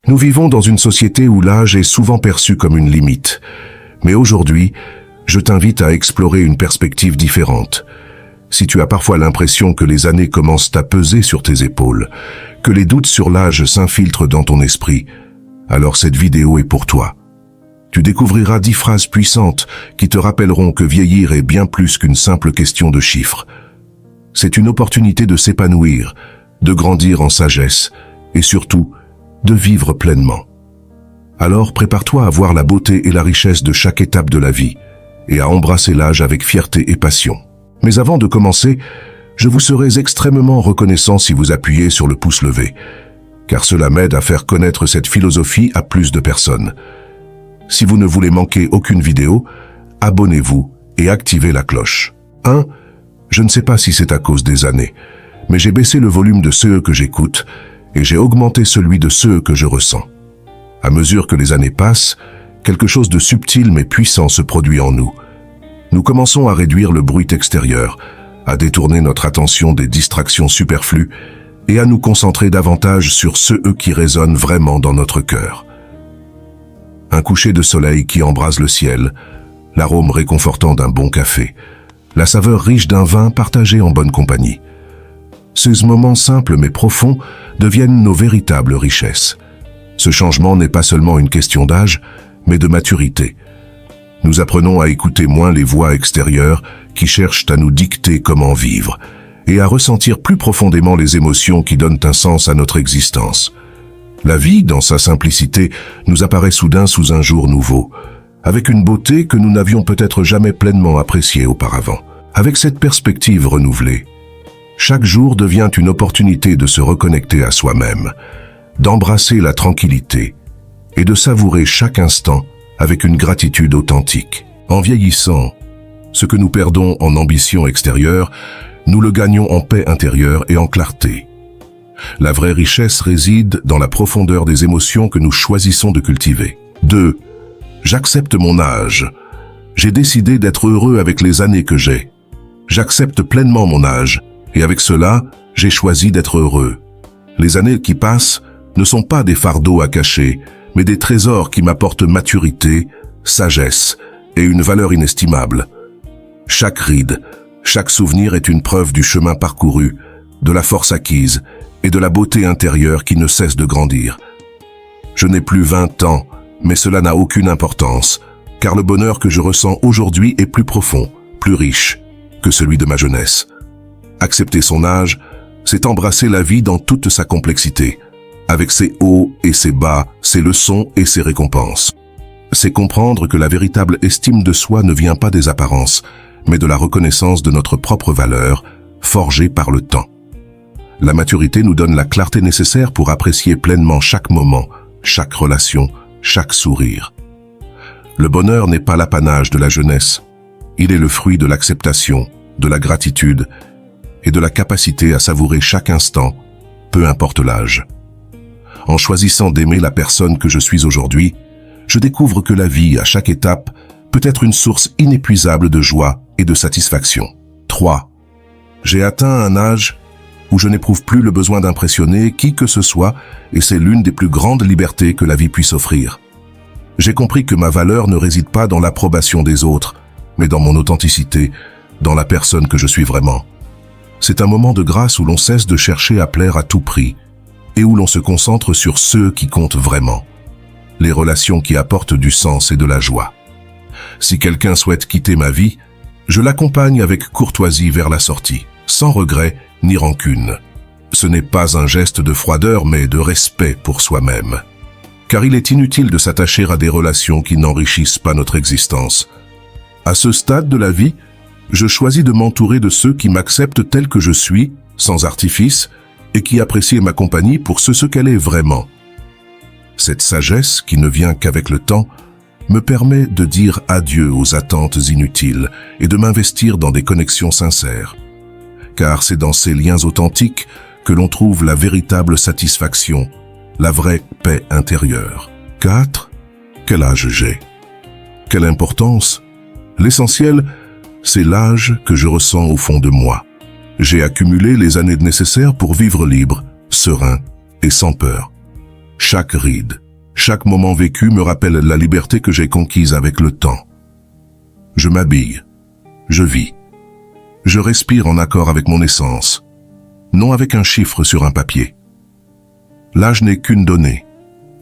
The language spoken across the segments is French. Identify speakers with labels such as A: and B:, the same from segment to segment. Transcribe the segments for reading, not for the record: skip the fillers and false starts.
A: Nous vivons dans une société où l'âge est souvent perçu comme une limite. Mais aujourd'hui, je t'invite à explorer une perspective différente. Si tu as parfois l'impression que les années commencent à peser sur tes épaules, que les doutes sur l'âge s'infiltrent dans ton esprit, alors cette vidéo est pour toi. Tu découvriras 10 phrases puissantes qui te rappelleront que vieillir est bien plus qu'une simple question de chiffres. C'est une opportunité de s'épanouir, de grandir en sagesse et surtout, de vivre pleinement. Alors prépare-toi à voir la beauté et la richesse de chaque étape de la vie et à embrasser l'âge avec fierté et passion. Mais avant de commencer, je vous serai extrêmement reconnaissant si vous appuyez sur le pouce levé, car cela m'aide à faire connaître cette philosophie à plus de personnes. Si vous ne voulez manquer aucune vidéo, abonnez-vous et activez la cloche. 1. Je ne sais pas si c'est à cause des années, mais j'ai baissé le volume de ceux que j'écoute et j'ai augmenté celui de ceux que je ressens. À mesure que les années passent, quelque chose de subtil mais puissant se produit en nous. Nous commençons à réduire le bruit extérieur, à détourner notre attention des distractions superflues et à nous concentrer davantage sur ceux qui résonnent vraiment dans notre cœur. Un coucher de soleil qui embrase le ciel, l'arôme réconfortant d'un bon café, la saveur riche d'un vin partagé en bonne compagnie. Ces moments simples mais profonds deviennent nos véritables richesses. Ce changement n'est pas seulement une question d'âge, mais de maturité. Nous apprenons à écouter moins les voix extérieures qui cherchent à nous dicter comment vivre et à ressentir plus profondément les émotions qui donnent un sens à notre existence. La vie, dans sa simplicité, nous apparaît soudain sous un jour nouveau, avec une beauté que nous n'avions peut-être jamais pleinement appréciée auparavant. Avec cette perspective renouvelée, chaque jour devient une opportunité de se reconnecter à soi-même, d'embrasser la tranquillité et de savourer chaque instant avec une gratitude authentique. En vieillissant, ce que nous perdons en ambition extérieure, nous le gagnons en paix intérieure et en clarté. La vraie richesse réside dans la profondeur des émotions que nous choisissons de cultiver. 2. J'accepte mon âge. J'ai décidé d'être heureux avec les années que j'ai. J'accepte pleinement mon âge, et avec cela, j'ai choisi d'être heureux. Les années qui passent ne sont pas des fardeaux à cacher, mais des trésors qui m'apportent maturité, sagesse et une valeur inestimable. Chaque ride, chaque souvenir est une preuve du chemin parcouru, de la force acquise et de la beauté intérieure qui ne cesse de grandir. Je n'ai plus 20 ans, mais cela n'a aucune importance, car le bonheur que je ressens aujourd'hui est plus profond, plus riche que celui de ma jeunesse. Accepter son âge, c'est embrasser la vie dans toute sa complexité, avec ses hauts et ses bas, ses leçons et ses récompenses. C'est comprendre que la véritable estime de soi ne vient pas des apparences, mais de la reconnaissance de notre propre valeur, forgée par le temps. La maturité nous donne la clarté nécessaire pour apprécier pleinement chaque moment, chaque relation, chaque sourire. Le bonheur n'est pas l'apanage de la jeunesse. Il est le fruit de l'acceptation, de la gratitude et de la capacité à savourer chaque instant, peu importe l'âge. En choisissant d'aimer la personne que je suis aujourd'hui, je découvre que la vie, à chaque étape, peut être une source inépuisable de joie et de satisfaction. 3. J'ai atteint un âge où je n'éprouve plus le besoin d'impressionner qui que ce soit, et c'est l'une des plus grandes libertés que la vie puisse offrir. J'ai compris que ma valeur ne réside pas dans l'approbation des autres, mais dans mon authenticité, dans la personne que je suis vraiment. C'est un moment de grâce où l'on cesse de chercher à plaire à tout prix, et où l'on se concentre sur ceux qui comptent vraiment, les relations qui apportent du sens et de la joie. Si quelqu'un souhaite quitter ma vie, je l'accompagne avec courtoisie vers la sortie, sans regret ni rancune. Ce n'est pas un geste de froideur, mais de respect pour soi-même. Car il est inutile de s'attacher à des relations qui n'enrichissent pas notre existence. À ce stade de la vie, je choisis de m'entourer de ceux qui m'acceptent tel que je suis, sans artifice, et qui apprécient ma compagnie pour ce qu'elle est vraiment. Cette sagesse, qui ne vient qu'avec le temps, me permet de dire adieu aux attentes inutiles et de m'investir dans des connexions sincères. Car c'est dans ces liens authentiques que l'on trouve la véritable satisfaction, la vraie paix intérieure. 4. Quel âge j'ai? Quelle importance? L'essentiel, c'est l'âge que je ressens au fond de moi. J'ai accumulé les années nécessaires pour vivre libre, serein et sans peur. Chaque ride, chaque moment vécu me rappelle la liberté que j'ai conquise avec le temps. Je m'habille, je vis. Je respire en accord avec mon essence, non avec un chiffre sur un papier. L'âge n'est qu'une donnée,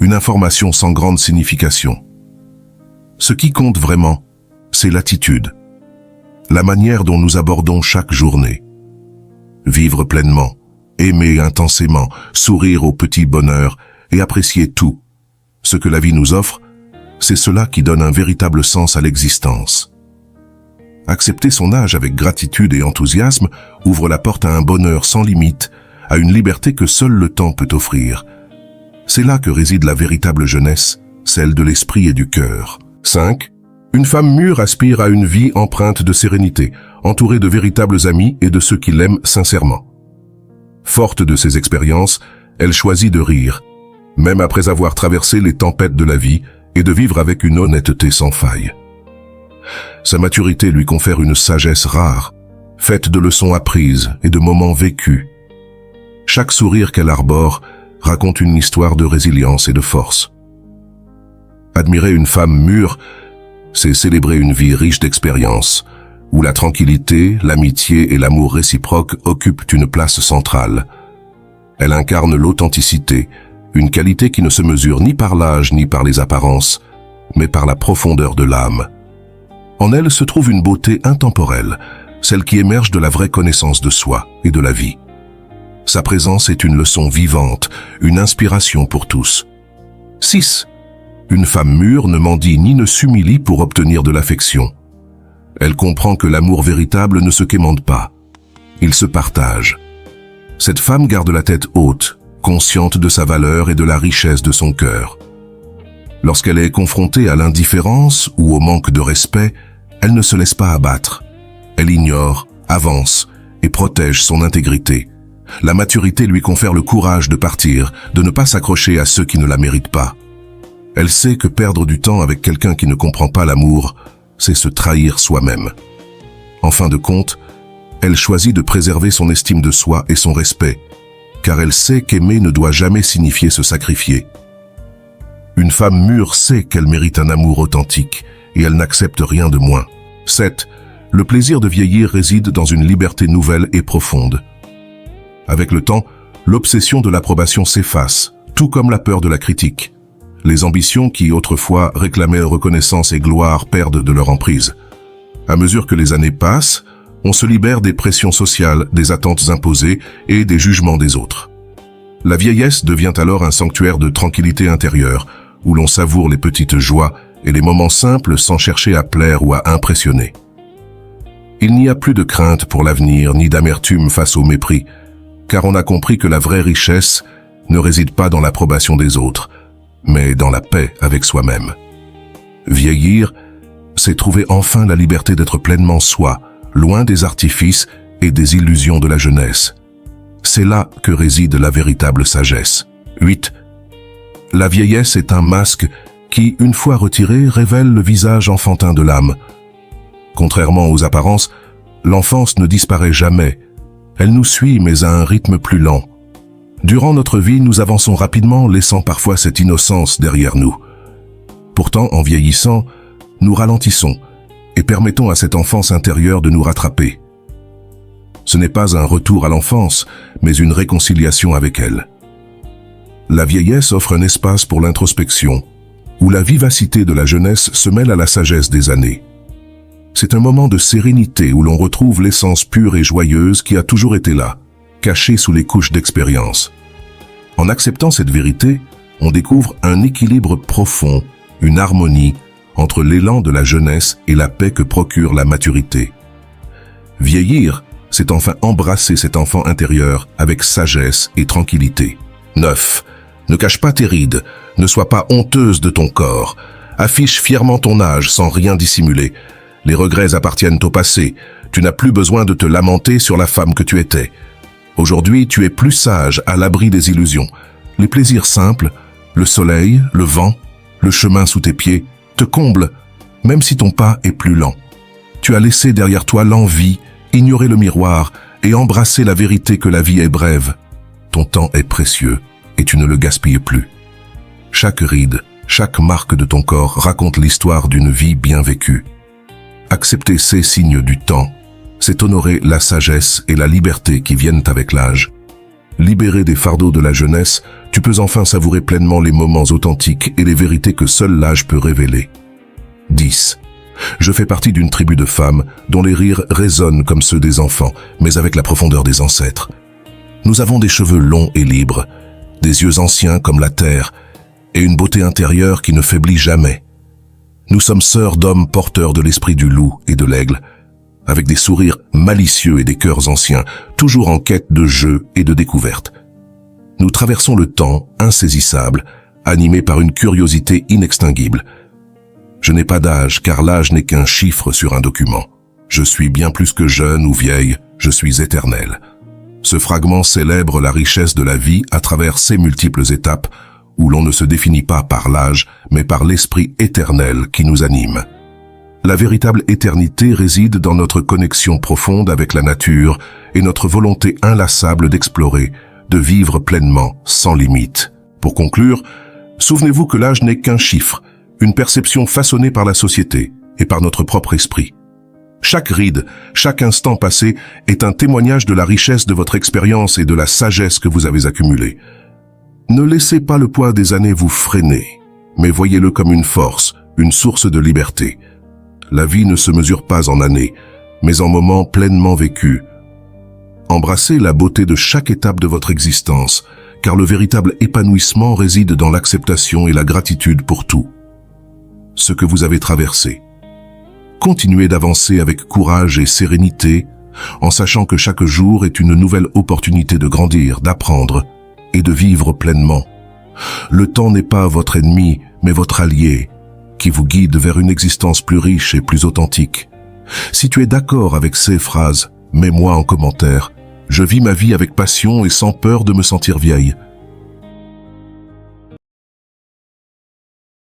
A: une information sans grande signification. Ce qui compte vraiment, c'est l'attitude, la manière dont nous abordons chaque journée. Vivre pleinement, aimer intensément, sourire aux petits bonheurs et apprécier tout. Ce que la vie nous offre, c'est cela qui donne un véritable sens à l'existence. Accepter son âge avec gratitude et enthousiasme ouvre la porte à un bonheur sans limite, à une liberté que seul le temps peut offrir. C'est là que réside la véritable jeunesse, celle de l'esprit et du cœur. 5. Une femme mûre aspire à une vie empreinte de sérénité, entourée de véritables amis et de ceux qui l'aiment sincèrement. Forte de ses expériences, elle choisit de rire, même après avoir traversé les tempêtes de la vie, et de vivre avec une honnêteté sans faille. Sa maturité lui confère une sagesse rare, faite de leçons apprises et de moments vécus. Chaque sourire qu'elle arbore raconte une histoire de résilience et de force. Admirer une femme mûre, c'est célébrer une vie riche d'expériences, où la tranquillité, l'amitié et l'amour réciproque occupent une place centrale. Elle incarne l'authenticité, une qualité qui ne se mesure ni par l'âge ni par les apparences, mais par la profondeur de l'âme. En elle se trouve une beauté intemporelle, celle qui émerge de la vraie connaissance de soi et de la vie. Sa présence est une leçon vivante, une inspiration pour tous. 6. Une femme mûre ne mendie ni ne s'humilie pour obtenir de l'affection. Elle comprend que l'amour véritable ne se quémande pas. Il se partage. Cette femme garde la tête haute, consciente de sa valeur et de la richesse de son cœur. Lorsqu'elle est confrontée à l'indifférence ou au manque de respect, elle ne se laisse pas abattre. Elle ignore, avance et protège son intégrité. La maturité lui confère le courage de partir, de ne pas s'accrocher à ceux qui ne la méritent pas. Elle sait que perdre du temps avec quelqu'un qui ne comprend pas l'amour, c'est se trahir soi-même. En fin de compte, elle choisit de préserver son estime de soi et son respect, car elle sait qu'aimer ne doit jamais signifier se sacrifier. Une femme mûre sait qu'elle mérite un amour authentique et elle n'accepte rien de moins. 7. Le plaisir de vieillir réside dans une liberté nouvelle et profonde. Avec le temps, l'obsession de l'approbation s'efface, tout comme la peur de la critique. Les ambitions qui autrefois réclamaient reconnaissance et gloire perdent de leur emprise. À mesure que les années passent, on se libère des pressions sociales, des attentes imposées et des jugements des autres. La vieillesse devient alors un sanctuaire de tranquillité intérieure, où l'on savoure les petites joies et les moments simples sans chercher à plaire ou à impressionner. Il n'y a plus de crainte pour l'avenir, ni d'amertume face au mépris, car on a compris que la vraie richesse ne réside pas dans l'approbation des autres, mais dans la paix avec soi-même. Vieillir, c'est trouver enfin la liberté d'être pleinement soi, loin des artifices et des illusions de la jeunesse. C'est là que réside la véritable sagesse. 8. La vieillesse est un masque qui, une fois retiré, révèle le visage enfantin de l'âme. Contrairement aux apparences, l'enfance ne disparaît jamais. Elle nous suit, mais à un rythme plus lent. Durant notre vie, nous avançons rapidement, laissant parfois cette innocence derrière nous. Pourtant, en vieillissant, nous ralentissons et permettons à cette enfance intérieure de nous rattraper. Ce n'est pas un retour à l'enfance, mais une réconciliation avec elle. La vieillesse offre un espace pour l'introspection, où la vivacité de la jeunesse se mêle à la sagesse des années. C'est un moment de sérénité où l'on retrouve l'essence pure et joyeuse qui a toujours été là, cachée sous les couches d'expérience. En acceptant cette vérité, on découvre un équilibre profond, une harmonie entre l'élan de la jeunesse et la paix que procure la maturité. Vieillir, c'est enfin embrasser cet enfant intérieur avec sagesse et tranquillité. 9. Ne cache pas tes rides, ne sois pas honteuse de ton corps. Affiche fièrement ton âge sans rien dissimuler. Les regrets appartiennent au passé. Tu n'as plus besoin de te lamenter sur la femme que tu étais. Aujourd'hui, tu es plus sage, à l'abri des illusions. Les plaisirs simples, le soleil, le vent, le chemin sous tes pieds, te comblent, même si ton pas est plus lent. Tu as laissé derrière toi l'envie, ignoré le miroir et embrassé la vérité que la vie est brève. Ton temps est précieux et tu ne le gaspilles plus. Chaque ride, chaque marque de ton corps raconte l'histoire d'une vie bien vécue. Accepter ces signes du temps, c'est honorer la sagesse et la liberté qui viennent avec l'âge. Libéré des fardeaux de la jeunesse, tu peux enfin savourer pleinement les moments authentiques et les vérités que seul l'âge peut révéler. 10. Je fais partie d'une tribu de femmes dont les rires résonnent comme ceux des enfants, mais avec la profondeur des ancêtres. Nous avons des cheveux longs et libres, des yeux anciens comme la terre, et une beauté intérieure qui ne faiblit jamais. Nous sommes sœurs d'hommes porteurs de l'esprit du loup et de l'aigle, avec des sourires malicieux et des cœurs anciens, toujours en quête de jeux et de découvertes. Nous traversons le temps insaisissable, animés par une curiosité inextinguible. Je n'ai pas d'âge, car l'âge n'est qu'un chiffre sur un document. Je suis bien plus que jeune ou vieille, je suis éternel. Ce fragment célèbre la richesse de la vie à travers ses multiples étapes, où l'on ne se définit pas par l'âge, mais par l'esprit éternel qui nous anime. La véritable éternité réside dans notre connexion profonde avec la nature et notre volonté inlassable d'explorer, de vivre pleinement, sans limite. Pour conclure, souvenez-vous que l'âge n'est qu'un chiffre, une perception façonnée par la société et par notre propre esprit. Chaque ride, chaque instant passé est un témoignage de la richesse de votre expérience et de la sagesse que vous avez accumulée. Ne laissez pas le poids des années vous freiner, mais voyez-le comme une force, une source de liberté. La vie ne se mesure pas en années, mais en moments pleinement vécus. Embrassez la beauté de chaque étape de votre existence, car le véritable épanouissement réside dans l'acceptation et la gratitude pour tout ce que vous avez traversé. Continuez d'avancer avec courage et sérénité, en sachant que chaque jour est une nouvelle opportunité de grandir, d'apprendre et de vivre pleinement. Le temps n'est pas votre ennemi, mais votre allié, qui vous guide vers une existence plus riche et plus authentique. Si tu es d'accord avec ces phrases, mets-moi en commentaire. Je vis ma vie avec passion et sans peur de me sentir vieille.